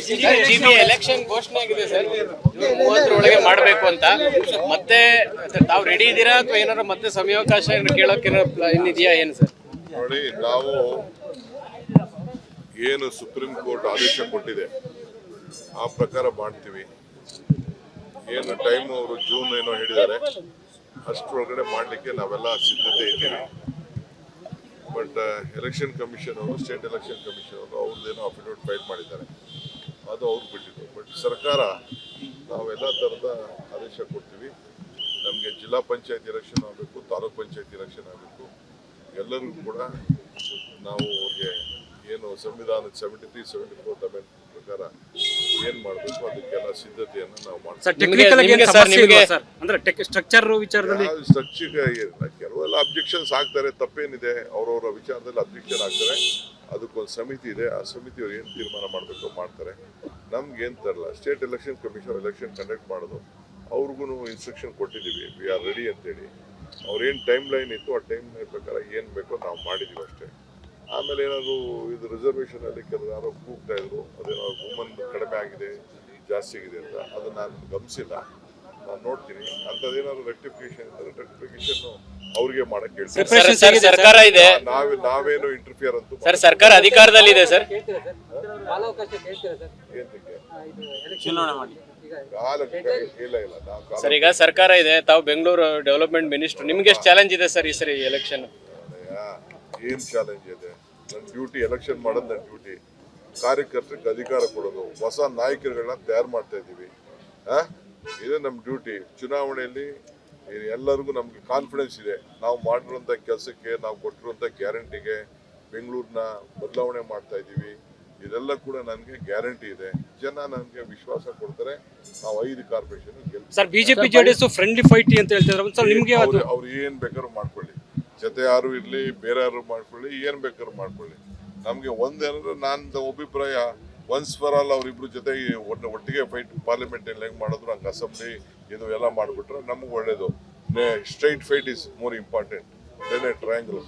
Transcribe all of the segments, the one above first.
GB election ಘೋಷಣೆ ಆಗಿದೆ sir. June 30 ಮಾಡಬೇಕು ಅಂತ. ಮತ್ತೆ ತಾವು ರೆಡಿ ಇದ್ದೀರಾ ಅಥವಾ ಏನಾದ್ರು ಮತ್ತೆ ಸಮಯಾವಕಾಶ ಕೇಳೋಕೆ ಇನ್ನಿದೆಯಾ ಏನು ಸರ್? ನೋಡಿ, ನಾವು ಏನು ಸುಪ್ರೀಂ ಕೋರ್ಟ್ ಆದೇಶ ಕೊಟ್ಟಿದೆ ಆ ಪ್ರಕಾರ ಮಾಡ್ತೀವಿ. ಏನು ಟೈಮ್ ಅವರು ಜೂನ್ ಏನೋ ಹೇಳಿದ್ದಾರೆ, ಅಷ್ಟರೊಳಗಡೆ ಮಾಡಲಿಕ್ಕೆ ನಾವೆಲ್ಲ ಸಿದ್ಧತೆ ಇದ್ದೀವಿ. ಬಟ್ ಎಲೆಕ್ಷನ್ ಕಮಿಷನ್ ಅವರು, ಸ್ಟೇಟ್ ಎಲೆಕ್ಷನ್ ಕಮಿಷನ್ ಅವರು ಅವ್ರದ್ದೇನೋ ಅಫಿಡವಿಟ್ ಫೈಲ್ ಮಾಡಿದ್ದಾರೆ, ಅದು ಅವ್ರು ಬಿಟ್ಟಿದ್ದು. ಬಟ್ ಸರ್ಕಾರ ನಾವೆಲ್ಲ ಥರದ ಆದೇಶ ಕೊಡ್ತೀವಿ. ನಮಗೆ ಜಿಲ್ಲಾ ಪಂಚಾಯತ್ ಎಲೆಕ್ಷನ್ ಆಗಬೇಕು, ತಾಲೂಕ್ ಪಂಚಾಯತ್ ಎಲೆಕ್ಷನ್ ಆಗಬೇಕು, ಎಲ್ಲರಿಗೂ ಕೂಡ ನಾವು ಅವ್ರಿಗೆ ಏನು ಸಂವಿಧಾನದ 73-74 ಅಮೆಂಡ್ಮೆಂಟ್ ಪ್ರಕಾರ ಏನ್ ಮಾಡಬೇಕು ಅದಕ್ಕೆಲ್ಲ ಸಿದ್ಧತೆಯನ್ನು ನಾವು ಮಾಡ್ತೀವಿ. ಸ್ಟ್ರಕ್ಚರ್ ವಿಚಾರದಲ್ಲಿ ಕೆಲವೆಲ್ಲ ಅಬ್ಜೆಕ್ಷನ್ಸ್ ಆಗ್ತಾರೆ, ತಪ್ಪೇನಿದೆ, ಅವ್ರವ್ರ ವಿಚಾರದಲ್ಲಿ ಅಬ್ಜೆಕ್ಷನ್ ಆಗ್ತಾರೆ. ಅದಕ್ಕೊಂದು ಸಮಿತಿ ಇದೆ, ಆ ಸಮಿತಿಯವ್ರು ಏನು ತೀರ್ಮಾನ ಮಾಡಬೇಕು ಮಾಡ್ತಾರೆ. ನಮ್ಗೇನು ತರಲ್ಲ, state election commission election conduct ಮಾಡೋದು, ಅವ್ರಿಗೂ ಇನ್ಸ್ಟ್ರಕ್ಷನ್ ಕೊಟ್ಟಿದ್ದೀವಿ, ವಿ ಆರ್ ರೆಡಿ ಅಂತೇಳಿ. ಅವ್ರೇನು ಟೈಮ್ ಲೈನ್ ಇತ್ತು ಆ ಟೈಮ್ ಲೈನ್ ಪ್ರಕಾರ ಏನು ಬೇಕೋ ನಾವು ಮಾಡಿದ್ದೀವಿ ಅಷ್ಟೇ. ಆಮೇಲೆ ಏನಾದ್ರು ಇದು ರಿಸರ್ವೇಷನಲ್ಲಿ ಕೆಲವು ಯಾರೋ ಕೂಗ್ತಾ ಇದ್ರು, ಅದೇನೋ ವುಮನ್ ಕಡಿಮೆ ಆಗಿದೆ ಜಾಸ್ತಿ ಆಗಿದೆ ಅಂತ, ಅದನ್ನ ನಾನು ಗಮನಿಸಿಲ್ಲ. ನಾನು ನೋಡ್ತೀನಿ, ಅಂಥದ್ದೇನಾದ್ರು ರೆಕ್ಟಿಫಿಕೇಶನ್ ಅವ್ರಿಗೆ ಮಾಡಕ್ಕೆ ಹೇಳ್ತೀನಿ. ಸರ್ಕಾರ ಇದೆ, ನಾವೇನು ಇಂಟರ್ಫಿಯರ್ ಅಂತೂ ಸರ್. ಸರ್ಕಾರ ಅಧಿಕಾರದಲ್ಲಿದೆ ಸರ್. ಸರ್ ಈಗ ಸರ್ಕಾರ ಇದೆ, ತಾವು ಬೆಂಗಳೂರು ಡೆವಲಪ್ಮೆಂಟ್ ಮಿನಿಸ್ಟರ್, ನಿಮ್ಗೆ ಎಷ್ಟು ಚಾಲೆಂಜ್ ಇದೆ ಸರ್ ಈ ಸರಿ ಎಲೆಕ್ಷನ್? ಏನ್ ಚಾಲೆಂಜ್ ಇದೆ? ನನ್ನ ಡ್ಯೂಟಿ ಎಲೆಕ್ಷನ್ ಮಾಡೋದು, ನನ್ನ ಡ್ಯೂಟಿ ಕಾರ್ಯಕರ್ತರಿಗೆ ಅಧಿಕಾರ ಕೊಡೋದು, ಹೊಸ ನಾಯಕರುಗಳನ್ನ ತಯಾರು ಮಾಡ್ತಾ ಇದ್ದೀವಿ. ಇದೇ ನಮ್ಮ ಡ್ಯೂಟಿ. ಚುನಾವಣೆಯಲ್ಲಿ ಎಲ್ಲರಿಗೂ ನಮ್ಗೆ ಕಾನ್ಫಿಡೆನ್ಸ್ ಇದೆ, ನಾವು ಮಾಡಿರುವಂಥ ಕೆಲಸಕ್ಕೆ, ನಾವು ಕೊಟ್ಟಿರುವಂಥ ಗ್ಯಾರಂಟಿಗೆ ಬೆಂಗಳೂರನ್ನ ಬದಲಾವಣೆ ಮಾಡ್ತಾ ಇದ್ದೀವಿ. ಇದೆಲ್ಲ ಕೂಡ ನನಗೆ ಗ್ಯಾರಂಟಿ ಇದೆ. ಜನ ನನಗೆ ವಿಶ್ವಾಸ ಕೊಡ್ತಾರೆ. ನಾವು 5 ಕಾರ್ಪೊರೇಷನ್ ಗೆಲ್ತೀವಿ sir. BJP JDS friendly fight ಅಂತ ಹೇಳ್ತಿದ್ದಾರೆ. ನಿಮ್ಗೆ ಅವ್ರು ಏನ್ ಬೇಕಾದ್ರೂ ಮಾಡ್ಕೊಳ್ಳಿ, ಜೊತೆ ಯಾರು ಇರ್ಲಿ, ಬೇರೆ ಯಾರು ಮಾಡ್ಕೊಳ್ಳಿ, ಏನ್ ಬೇಕಾದ್ರೂ ಮಾಡ್ಕೊಳ್ಳಿ. ನಮ್ಗೆ ಒಂದೇನಂದ್ರೆ ನನ್ನ ಅಭಿಪ್ರಾಯ, ಒನ್ಸ್ ಫಾರ್ ಆಲ್ ಅವರಿಬ್ರು ಜೊತೆ ಒಟ್ಟಿಗೆ ಫೈಟ್ ಪಾರ್ಲಿಮೆಂಟ್ ಹೆಂಗ್ ಮಾಡಿದ್ರು ಹಂಗೆ ಅಸೆಂಬ್ಲಿ ಇದು ಎಲ್ಲ ಮಾಡಿಬಿಟ್ರೆ ನಮ್ಗೆ ಒಳ್ಳೇದು. Straight fight is more important than a triangle.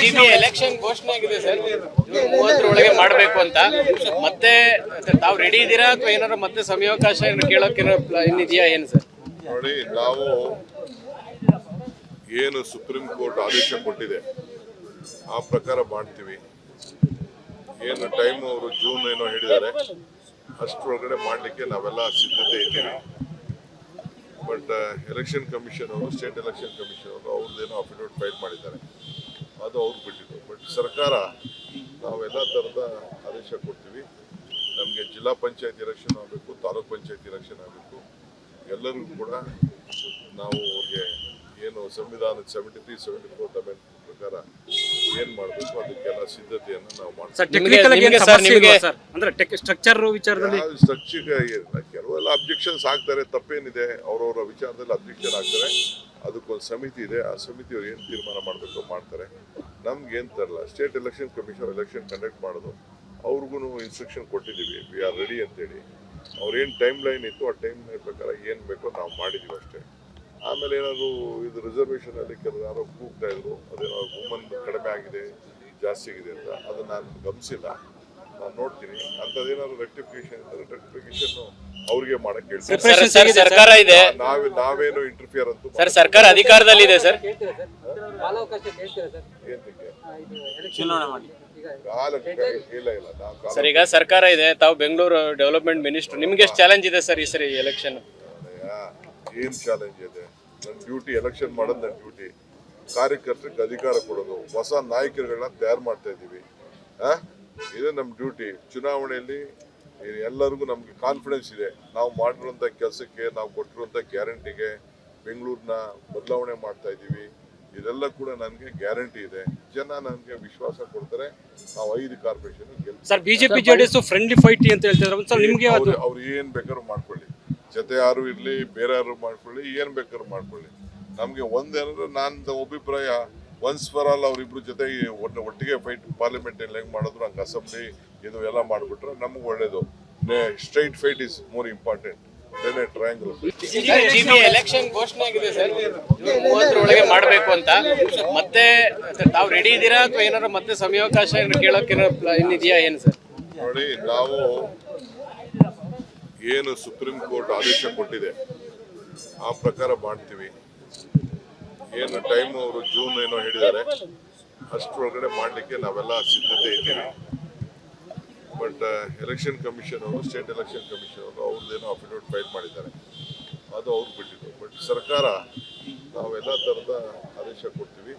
GB election ಘೋಷಣೆ ಆಗಿದೆ ಸರ್. ಜೂನ್ 30 ಮಾಡಬೇಕು ಅಂತ. ಮತ್ತೆ ತಾವು ರೆಡಿ ಇದ್ದೀರಾ ಅಥವಾ ಏನಾದ್ರು ಮತ್ತೆ ಸಮಯಾವಕಾಶ ಕೇಳೋಕೆ ಇನ್ನಿದೆಯಾ ಏನು ಸರ್? ನೋಡಿ, ನಾವು ಏನು ಸುಪ್ರೀಂ ಕೋರ್ಟ್ ಆದೇಶ ಕೊಟ್ಟಿದೆ ಆ ಪ್ರಕಾರ ಮಾಡ್ತೀವಿ. ಏನು ಟೈಮ್ ಅವರು ಜೂನ್ ಏನೋ ಹೇಳಿದ್ದಾರೆ, ಅಷ್ಟರೊಳಗಡೆ ಮಾಡಲಿಕ್ಕೆ ನಾವೆಲ್ಲ ಸಿದ್ಧತೆ ಇದ್ದೀವಿ. ಬಟ್ ಎಲೆಕ್ಷನ್ ಕಮಿಷನ್ ಅವರು, ಸ್ಟೇಟ್ ಎಲೆಕ್ಷನ್ ಕಮಿಷನ್ ಅವರು ಅವ್ರದ್ದೇನೋ ಅಫಿಡವಿಟ್ ಫೈಲ್ ಮಾಡಿದ್ದಾರೆ, ಅದು ಅವ್ರು ಬಿಟ್ಟಿದ್ದು. ಬಟ್ ಸರ್ಕಾರ ನಾವೆಲ್ಲ ಥರದ ಆದೇಶ ಕೊಡ್ತೀವಿ. ನಮಗೆ ಜಿಲ್ಲಾ ಪಂಚಾಯತ್ ಎಲೆಕ್ಷನ್ ಆಗಬೇಕು, ತಾಲೂಕ್ ಪಂಚಾಯತ್ ಎಲೆಕ್ಷನ್ ಆಗಬೇಕು, ಎಲ್ಲರಿಗೂ ಕೂಡ ನಾವು ಅವ್ರಿಗೆ ಏನು ಸಂವಿಧಾನದ 73-74 ಅಮೆಂಡ್ಮೆಂಟ್ ಪ್ರಕಾರ ಏನ್ ಮಾಡಬೇಕು ಅದಕ್ಕೆಲ್ಲ ಸಿದ್ಧತೆಯನ್ನು ನಾವು ಮಾಡ್ತೀವಿ. ಸ್ಟ್ರಕ್ಚರ್ ವಿಚಾರದಲ್ಲಿ ಕೆಲವೆಲ್ಲ ಅಬ್ಜೆಕ್ಷನ್ಸ್ ಆಗ್ತಾರೆ, ತಪ್ಪೇನಿದೆ, ಅವ್ರವ್ರ ವಿಚಾರದಲ್ಲಿ ಅಬ್ಜೆಕ್ಷನ್ ಆಗ್ತಾರೆ. ಅದಕ್ಕೊಂದು ಸಮಿತಿ ಇದೆ, ಆ ಸಮಿತಿಯವ್ರು ಏನು ತೀರ್ಮಾನ ಮಾಡಬೇಕು ಮಾಡ್ತಾರೆ. ನಮ್ಗೇನು ತರಲ್ಲ, state election commission election conduct ಮಾಡೋದು, ಅವ್ರಿಗೂ ಇನ್ಸ್ಟ್ರಕ್ಷನ್ ಕೊಟ್ಟಿದ್ದೀವಿ, ವಿ ಆರ್ ರೆಡಿ ಅಂತೇಳಿ. ಅವ್ರೇನು ಟೈಮ್ ಲೈನ್ ಇತ್ತು ಆ ಟೈಮ್ ಲೈನ್ ಪ್ರಕಾರ ಏನು ಬೇಕೋ ನಾವು ಮಾಡಿದ್ದೀವಿ ಅಷ್ಟೇ. ಆಮೇಲೆ ಏನಾದ್ರು ಇದು ರಿಸರ್ವೇಷನಲ್ಲಿ ಕೆಲವು ಯಾರೋ ಕೂಗ್ತಾ ಇದ್ರು, ಅದೇನೋ ವುಮನ್ ಕಡಿಮೆ ಆಗಿದೆ ಜಾಸ್ತಿ ಆಗಿದೆ ಅಂತ, ಅದನ್ನ ನಾನು ಗಮನಿಸಿಲ್ಲ. ನಾನು ನೋಡ್ತೀನಿ, ಅಂಥದ್ದೇನಾದ್ರು ರೆಕ್ಟಿಫಿಕೇಶನ್ ಅವ್ರಿಗೆ ಮಾಡಕ್ಕೆ ಹೇಳ್ತೀನಿ. ಸರ್ಕಾರ ಇದೆ, ನಾವೇನು ಇಂಟರ್ಫಿಯರ್ ಅಂತೂ ಸರ್. ಸರ್ಕಾರ ಅಧಿಕಾರದಲ್ಲಿದೆ ಸರ್. ಸರ್ ಈಗ ಸರ್ಕಾರ ಇದೆ, ತಾವು ಬೆಂಗಳೂರು ಡೆವಲಪ್ಮೆಂಟ್ ಮಿನಿಸ್ಟರ್, ನಿಮ್ಗೆ ಎಷ್ಟು ಚಾಲೆಂಜ್ ಇದೆ ಸರ್ ಈ ಸರಿ ಎಲೆಕ್ಷನ್? ಏನ್ ಚಾಲೆಂಜ್ ಇದೆ? ನನ್ನ ಡ್ಯೂಟಿ ಎಲೆಕ್ಷನ್ ಮಾಡೋದು, ನನ್ನ ಡ್ಯೂಟಿ ಕಾರ್ಯಕರ್ತರಿಗೆ ಅಧಿಕಾರ ಕೊಡೋದು, ಹೊಸ ನಾಯಕರುಗಳನ್ನ ತಯಾರು ಮಾಡ್ತಾ ಇದ್ದೀವಿ. ಇದೇ ನಮ್ಮ ಡ್ಯೂಟಿ. ಚುನಾವಣೆಯಲ್ಲಿ ಎಲ್ಲರಿಗೂ ನಮ್ಗೆ ಕಾನ್ಫಿಡೆನ್ಸ್ ಇದೆ, ನಾವು ಮಾಡಿರುವಂಥ ಕೆಲಸಕ್ಕೆ, ನಾವು ಕೊಟ್ಟಿರುವಂಥ ಗ್ಯಾರಂಟಿಗೆ ಬೆಂಗಳೂರನ್ನ ಬದಲಾವಣೆ ಮಾಡ್ತಾ ಇದ್ದೀವಿ. ಇದೆಲ್ಲ ಕೂಡ ನನಗೆ ಗ್ಯಾರಂಟಿ ಇದೆ. ಜನ ನನಗೆ ವಿಶ್ವಾಸ ಕೊಡ್ತಾರೆ. ನಾವು 5 ಕಾರ್ಪೊರೇಷನ್ ಗೆಲ್ತೀವಿ. Sir. BJP JDS friendly fight ಅಂತ ಹೇಳ್ತಿದ್ದಾರೆ. ನಿಮ್ಗೆ ಅವ್ರು ಏನ್ ಬೇಕಾದ್ರೂ ಮಾಡ್ಕೊಳ್ಳಿ, ಜೊತೆ ಯಾರು ಇರ್ಲಿ, ಬೇರೆ ಯಾರು ಮಾಡ್ಕೊಳ್ಳಿ, ಏನ್ ಬೇಕಾದ್ರೂ ಮಾಡ್ಕೊಳ್ಳಿ. ನಮ್ಗೆ ಒಂದೇನಂದ್ರೆ ನನ್ನ ಅಭಿಪ್ರಾಯ, ಒನ್ಸ್ ಫಾರ್ ಆಲ್ ಅವರಿಬ್ರು ಜೊತೆ ಒಟ್ಟಿಗೆ ಫೈಟ್ ಪಾರ್ಲಿಮೆಂಟ್ ಹೆಂಗ್ ಮಾಡಿದ್ರು ಹಂಗೆ ಅಸೆಂಬ್ಲಿ ಇದು ಎಲ್ಲ ಮಾಡಿಬಿಟ್ರೆ ನಮ್ಗೆ ಒಳ್ಳೇದು. Straight fight is more important than a triangle. GB election ಘೋಷಣೆ ಆಗಿದೆ ಸರ್. ಜೂನ್ 30 ಮಾಡಬೇಕು ಅಂತ. ಮತ್ತೆ ತಾವು ರೆಡಿ ಇದ್ದೀರಾ ಅಥವಾ ಏನಾದ್ರು ಮತ್ತೆ ಸಮಯಾವಕಾಶ ಕೇಳೋಕೆ ಇನ್ನಿದೆಯಾ ಏನು ಸರ್? ನೋಡಿ, ನಾವು ಏನು ಸುಪ್ರೀಂ ಕೋರ್ಟ್ ಆದೇಶ ಕೊಟ್ಟಿದೆ ಆ ಪ್ರಕಾರ ಮಾಡ್ತೀವಿ. ಏನು ಟೈಮ್ ಅವರು ಜೂನ್ ಏನೋ ಹೇಳಿದ್ದಾರೆ ಅಷ್ಟರೊಳಗಡೆ ಮಾಡಲಿಕ್ಕೆ ನಾವೆಲ್ಲ ಸಿದ್ಧತೆ ಇದ್ದೀವಿ. ಬಟ್ ಎಲೆಕ್ಷನ್ ಕಮಿಷನ್ ಅವರು, ಸ್ಟೇಟ್ ಎಲೆಕ್ಷನ್ ಕಮಿಷನ್ ಅವರು ಅವ್ರದ್ದೇನೋ ಅಫಿಡವಿಟ್ ಫೈಲ್ ಮಾಡಿದ್ದಾರೆ, ಅದು ಅವ್ರು ಬಿಟ್ಟಿದ್ದು. ಬಟ್ ಸರ್ಕಾರ ನಾವೆಲ್ಲ ಥರದ ಆದೇಶ ಕೊಡ್ತೀವಿ.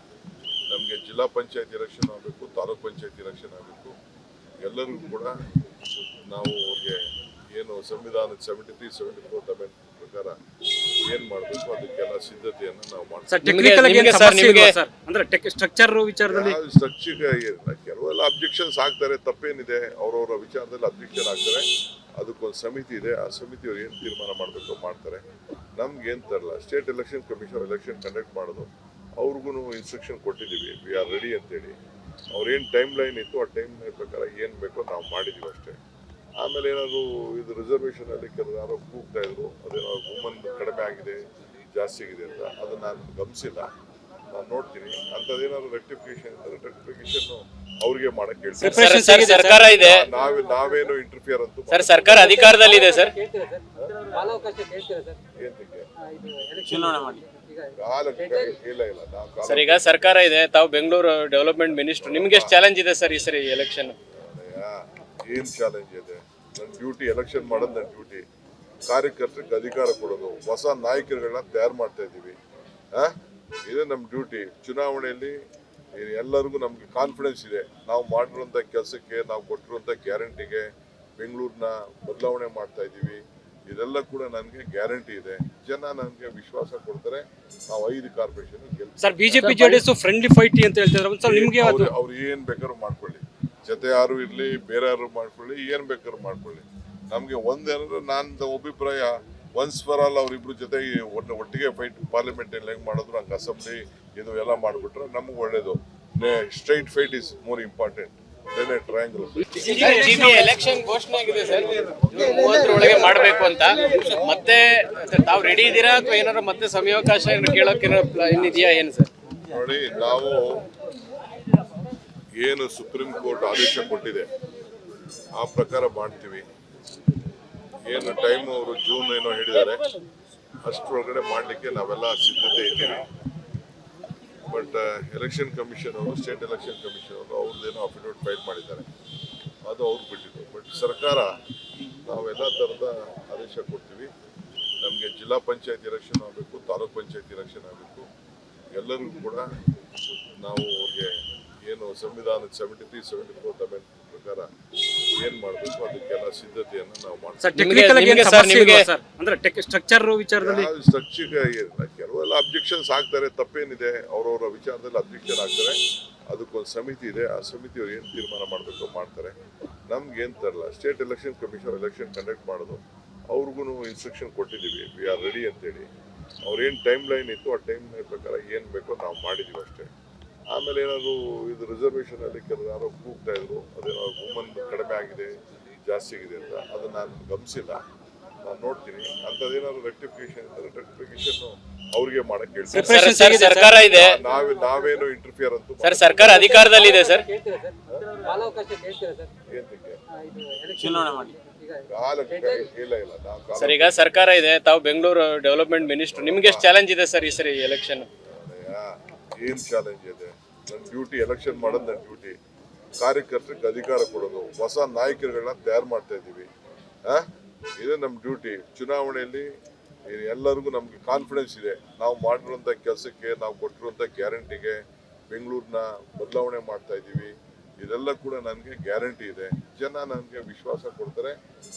ನಮಗೆ ಜಿಲ್ಲಾ ಪಂಚಾಯತ್ ಎಲೆಕ್ಷನ್ ಆಗಬೇಕು, ತಾಲೂಕ್ ಪಂಚಾಯತ್ ಎಲೆಕ್ಷನ್ ಆಗಬೇಕು, ಎಲ್ಲರಿಗೂ ಕೂಡ ನಾವು ಅವ್ರಿಗೆ ಏನು ಸಂವಿಧಾನದ 73-74 ಅಮೆಂಡ್ ಪ್ರಕಾರ ಏನ್ ಮಾಡಬೇಕು ಅದಕ್ಕೆಲ್ಲ ಸಿದ್ಧತೆಯನ್ನು ನಾವು ಮಾಡ್ತೀವಿ. ಸರ್ ಟೆಕ್ನಿಕಲ್ ಆಗಿ ಏನು ಸಮಸ್ಯೆ ಇಲ್ವಾ ಸರ್? ಅಂದ್ರೆ ಸ್ಟ್ರಕ್ಚರ್ ವಿಚಾರದಲ್ಲಿ ಸ್ಟ್ರಕ್ಚರ್ ಏನಿಲ್ಲ, ಕೆಲವೆಲ್ಲ ಅಬ್ಜೆಕ್ಷನ್ಸ್ ಆಗ್ತಾರೆ, ತಪ್ಪೇನಿದೆ, ಅವ್ರವ್ರ ವಿಚಾರದಲ್ಲಿ ಅಬ್ಜೆಕ್ಷನ್ ಆಗ್ತಾರೆ. ಅದಕ್ಕೊಂದು ಸಮಿತಿ ಇದೆ, ಆ ಸಮಿತಿಯವ್ರು ಏನು ತೀರ್ಮಾನ ಮಾಡಬೇಕು ಮಾಡ್ತಾರೆ. ನಮ್ಗೆ ಏನು ತರಲ್ಲ, state election commission election conduct ಮಾಡೋದು, ಅವ್ರಿಗೂ ಇನ್ಸ್ಟ್ರಕ್ಷನ್ ಕೊಟ್ಟಿದ್ದೀವಿ, ವಿ ಆರ್ ರೆಡಿ ಅಂತೇಳಿ. ಅವ್ರೇನು ಟೈಮ್ ಲೈನ್ ಇತ್ತು ಆ ಟೈಮ್ ಲೈನ್ ಪ್ರಕಾರ ಏನು ಬೇಕೋ ನಾವು ಮಾಡಿದ್ದೀವಿ ಅಷ್ಟೇ. ಆಮೇಲೆ ಏನಾದ್ರು ಇದು ರಿಸರ್ವೇಷನ್ ಅಲ್ಲಿ ಕೆಲವು ಯಾರೋ ಕೂಗ್ತಾ ಇದ್ರು, ಅದೇನೋ ವುಮನ್ ಕಡಿಮೆ ಆಗಿದೆ ಜಾಸ್ತಿ ಆಗಿದೆ ಅಂತ, ಅದನ್ನ ನಾನು ಗಮನಿಸಿಲ್ಲ, ನಾನು ನೋಡ್ತೀನಿ. ಅಂಥದ್ದೇನಾದ್ರು ರೆಕ್ಟಿಫಿಕೇಶನ್ ಇದ್ದರೆ ರೆಕ್ಟಿಫಿಕೇಶನ್ ಅವ್ರಿಗೆ ಮಾಡಕ್ ಹೇಳ್ತೀನಿ. ಸರ್ಕಾರ ಇದೆ, ನಾವೇನು ಇಂಟರ್ಫಿಯರ್ ಅಂತೂ ಸರ್ ಸರ್ಕಾರ ಅಧಿಕಾರದಲ್ಲಿದೆ ಸರ್. ಇಲ್ಲ ಸರ್ ಈಗ ಸರ್ಕಾರ ಇದೆ, ತಾವು ಬೆಂಗಳೂರು ಡೆವಲಪ್ಮೆಂಟ್ ಮಿನಿಸ್ಟರ್, ನಿಮ್ಗೆ ಎಷ್ಟು ಚಾಲೆಂಜ್ ಇದೆ ಸರ್ ಈ ಸರಿ ಎಲೆಕ್ಷನ್? ಏನ್ ಚಾಲೆಂಜ್ ಇದೆ? ನನ್ನ ಡ್ಯೂಟಿ ಎಲೆಕ್ಷನ್ ಮಾಡೋದು ನನ್ನ ಡ್ಯೂಟಿ. ಕಾರ್ಯಕರ್ತರಿಗೆ ಅಧಿಕಾರ ಕೊಡೋದು, ಹೊಸ ನಾಯಕರುಗಳನ್ನ ತಯಾರು ಮಾಡ್ತಾ ಇದ್ದೀವಿ. ಇದೇ ನಮ್ಮ ಡ್ಯೂಟಿ. ಚುನಾವಣೆಯಲ್ಲಿ ಎಲ್ಲರಿಗೂ ನಮ್ಗೆ ಕಾನ್ಫಿಡೆನ್ಸ್ ಇದೆ, ನಾವು ಮಾಡಿರುವಂಥ ಕೆಲಸಕ್ಕೆ, ನಾವು ಕೊಟ್ಟಿರುವಂಥ ಗ್ಯಾರಂಟಿಗೆ ಬೆಂಗಳೂರನ್ನ ಬದಲಾವಣೆ ಮಾಡ್ತಾ ಇದ್ದೀವಿ. ಇದೆಲ್ಲ ಕೂಡ ನನಗೆ ಗ್ಯಾರಂಟಿ ಇದೆ. ಜನ ನನಗೆ ವಿಶ್ವಾಸ ಕೊಡ್ತಾರೆ. ನಾವು 5 ಕಾರ್ಪೊರೇಷನ್ ಗೆಲ್ತೀವಿ. Sir BJP JDS friendly fight ಅಂತ ಹೇಳ್ತಿದ್ರು, ಒಂದ್ಸಲ ನಿಮ್ಗೆ ಅವ್ರು ಏನ್ ಬೇಕಾದ್ರು ಮಾಡ್ಕೊಳ್ಳಿ, ಜೊತೆ ಯಾರು ಇರ್ಲಿ, ಬೇರೆ ಯಾರು ಮಾಡ್ಕೊಳ್ಳಿ, ಏನ್ ಬೇಕಾದ್ರು ಮಾಡ್ಕೊಳ್ಳಿ. ನಮ್ಗೆ ಒಂದೇನಂದ್ರೆ ನನ್ನ ಅಭಿಪ್ರಾಯ, ಒನ್ಸ್ ಫಾರ್ ಆಲ್ ಅವ್ರಿಬ್ರು ಜೊತೆ ಒಟ್ಟಿಗೆ ಫೈಟ್ ಪಾರ್ಲಿಮೆಂಟ್ ಹೆಂಗ್ ಮಾಡಿದ್ರು ಹಂಗೆ ಅಸೆಂಬ್ಲಿ ಇದು ಎಲ್ಲ ಮಾಡಿಬಿಟ್ರೆ ನಮ್ಗೆ ಒಳ್ಳೇದು. Straight fight is more important than a triangle. Election ಘೋಷಣೆ ಆಗಿದೆ ಸರ್, ಜೂನ್ 30 ಮಾಡಬೇಕು ಅಂತ. ಮತ್ತೆ ತಾವು ರೆಡಿ ಇದ್ದೀರಾ ಅಥವಾ ಏನಾದ್ರು ಮತ್ತೆ ಸಮಯಾವಕಾಶ ಕೇಳೋಕೆ ಏನಿದೆಯಾ ಏನು ಸರ್? ನೋಡಿ, ನಾವು ಏನು ಸುಪ್ರೀಂ ಕೋರ್ಟ್ ಆದೇಶ ಕೊಟ್ಟಿದೆ ಆ ಪ್ರಕಾರ ಮಾಡ್ತೀವಿ. ಏನು ಟೈಮ್ ಅವರು ಜೂನ್ ಏನೋ ಹೇಳಿದ್ದಾರೆ ಅಷ್ಟರೊಳಗಡೆ ಮಾಡಲಿಕ್ಕೆ ನಾವೆಲ್ಲ ಸಿದ್ಧತೆ ಇದ್ದೀವಿ. ಬಟ್ ಎಲೆಕ್ಷನ್ ಕಮಿಷನ್ ಅವರು, ಸ್ಟೇಟ್ ಎಲೆಕ್ಷನ್ ಕಮಿಷನ್ ಅವರು ಅವ್ರದ್ದೇನೋ ಅಫಿಡವಿಟ್ ಫೈಲ್ ಮಾಡಿದ್ದಾರೆ, ಅದು ಅವ್ರು ಬಿಟ್ಟಿದ್ದು. ಬಟ್ ಸರ್ಕಾರ ನಾವೆಲ್ಲ ಥರದ ಆದೇಶ ಕೊಡ್ತೀವಿ. ನಮಗೆ ಜಿಲ್ಲಾ ಪಂಚಾಯತ್ ಎಲೆಕ್ಷನ್ ಆಗಬೇಕು, ತಾಲೂಕ್ ಪಂಚಾಯತ್ ಎಲೆಕ್ಷನ್ ಆಗಬೇಕು, ಎಲ್ಲರಿಗೂ ಕೂಡ ನಾವು ಅವ್ರಿಗೆ ಏನು ಸಂವಿಧಾನದ 73-74 ಅಮೆಂಡ್ ಪ್ರಕಾರ ಏನ್ ಮಾಡಬೇಕು ಅದಕ್ಕೆಲ್ಲ ಸಿದ್ಧತೆಯನ್ನು ನಾವು ಮಾಡ್ತೀವಿ. ಸರ್ ಟೆಕ್ನಿಕಲ್ ಆಗಿ ಏನು ಸಮಸ್ಯೆ ಇಲ್ವಾ ಸರ್? ಅಂದ್ರೆ ಸ್ಟ್ರಕ್ಚರ್ ವಿಚಾರದಲ್ಲಿ ಸ್ಟ್ರಕ್ಚರ್ ಏನಿಲ್ಲ, ಕೆಲವೆಲ್ಲ ಅಬ್ಜೆಕ್ಷನ್ಸ್ ಆಗ್ತಾರೆ, ತಪ್ಪೇನಿದೆ, ಅವ್ರವ್ರ ವಿಚಾರದಲ್ಲಿ ಅಬ್ಜೆಕ್ಷನ್ ಆಗ್ತಾರೆ. ಅದಕ್ಕೊಂದು ಸಮಿತಿ ಇದೆ, ಆ ಸಮಿತಿಯವ್ರು ಏನು ತೀರ್ಮಾನ ಮಾಡಬೇಕು ಮಾಡ್ತಾರೆ. ನಮ್ಗೆ ಏನು ತರಲ್ಲ, state election commission election conduct ಮಾಡೋದು, ಅವ್ರಿಗೂ ಇನ್ಸ್ಟ್ರಕ್ಷನ್ ಕೊಟ್ಟಿದ್ದೀವಿ, ವಿ ಆರ್ ರೆಡಿ ಅಂತೇಳಿ. ಅವ್ರೇನು ಟೈಮ್ ಲೈನ್ ಇತ್ತು ಆ ಟೈಮ್ ಲೈನ್ ಪ್ರಕಾರ ಏನು ಬೇಕೋ ನಾವು ಮಾಡಿದ್ದೀವಿ ಅಷ್ಟೇ. ಆಮೇಲೆ ಏನಾದ್ರು ಇದು ರಿಸರ್ವೇಷನ್ ಅಲ್ಲಿ ಕೆಲವು ಯಾರೋ ಕೂಗ್ತಾ ಇದ್ರು, ಅದೇನೋ ವುಮನ್ ಕಡಿಮೆ ಆಗಿದೆ ಜಾಸ್ತಿ ಆಗಿದೆ ಅಂತ, ಅದನ್ನ ನಾನು ಗಮನಿಸಿಲ್ಲ, ನಾನು ನೋಡ್ತೀನಿ. ಅಂಥದ್ದೇನಾದ್ರು ರೆಕ್ಟಿಫಿಕೇಶನ್ ಇದ್ದರೆ ರೆಕ್ಟಿಫಿಕೇಶನ್ ಅವ್ರಿಗೆ ಮಾಡಕ್ ಹೇಳ್ತೀನಿ. ಸರ್ಕಾರ ಇದೆ, ನಾವೇನು ಇಂಟರ್ಫಿಯರ್ ಅಂತೂ ಸರ್ ಸರ್ಕಾರ ಅಧಿಕಾರದಲ್ಲಿದೆ ಸರ್. ಇಲ್ಲ ಸರ್ ಈಗ ಸರ್ಕಾರ ಇದೆ, ತಾವು ಬೆಂಗಳೂರು ಡೆವಲಪ್ಮೆಂಟ್ ಮಿನಿಸ್ಟರ್, ನಿಮ್ಗೆ ಎಷ್ಟು ಚಾಲೆಂಜ್ ಇದೆ ಸರ್ ಈ ಸರಿ ಎಲೆಕ್ಷನ್? ಏನ್ ಚಾಲೆಂಜ್ ಇದೆ? ನನ್ನ ಡ್ಯೂಟಿ ಎಲೆಕ್ಷನ್ ಮಾಡೋದು ನನ್ನ ಡ್ಯೂಟಿ. ಕಾರ್ಯಕರ್ತರಿಗೆ ಅಧಿಕಾರ ಕೊಡೋದು, ಹೊಸ ನಾಯಕರುಗಳನ್ನ ತಯಾರು ಮಾಡ್ತಾ ಇದ್ದೀವಿ. ಇದೇ ನಮ್ಮ ಡ್ಯೂಟಿ. ಚುನಾವಣೆಯಲ್ಲಿ ಎಲ್ಲರಿಗೂ ನಮ್ಗೆ ಕಾನ್ಫಿಡೆನ್ಸ್ ಇದೆ, ನಾವು ಮಾಡಿರುವಂಥ ಕೆಲಸಕ್ಕೆ, ನಾವು ಕೊಟ್ಟಿರುವಂಥ ಗ್ಯಾರಂಟಿಗೆ ಬೆಂಗಳೂರನ್ನ ಬದಲಾವಣೆ ಮಾಡ್ತಾ ಇದ್ದೀವಿ. ಇದೆಲ್ಲ ಕೂಡ ನನಗೆ ಗ್ಯಾರಂಟಿ ಇದೆ. ಜನ ನನಗೆ ವಿಶ್ವಾಸ ಕೊಡ್ತಾರೆ.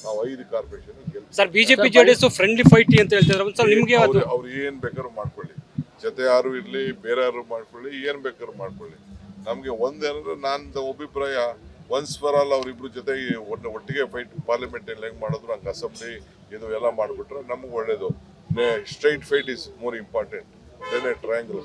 ನಾವು 5 ಕಾರ್ಪೊರೇಷನ್ ಗೆಲ್ತೀವಿ. Sir BJP JDS friendly fight ಅಂತ ಹೇಳ್ತಿದ್ರು, ಒಂದ್ಸಲ ನಿಮ್ಗೆ ಅವ್ರು ಏನ್ ಬೇಕಾದ್ರು ಮಾಡ್ಕೊಳ್ಳಿ, ಜೊತೆ ಯಾರು ಇರ್ಲಿ, ಬೇರೆ ಯಾರು ಮಾಡ್ಕೊಳ್ಳಿ, ಏನ್ ಬೇಕಾದ್ರು ಮಾಡ್ಕೊಳ್ಳಿ. ನಮ್ಗೆ ಒಂದೇನಂದ್ರೆ ನನ್ನ ಅಭಿಪ್ರಾಯ, ಒನ್ಸ್ ಫಾರ್ ಆಲ್ ಅವ್ರಿಬ್ರು ಜೊತೆ ಒಟ್ಟಿಗೆ ಫೈಟ್ ಪಾರ್ಲಿಮೆಂಟ್ ಹೆಂಗ್ ಮಾಡಿದ್ರು ಹಂಗೆ ಅಸೆಂಬ್ಲಿ ಇದು ಎಲ್ಲ ಮಾಡಿಬಿಟ್ರೆ ನಮ್ಗೆ ಒಳ್ಳೇದು. Straight fight is more important than a triangle.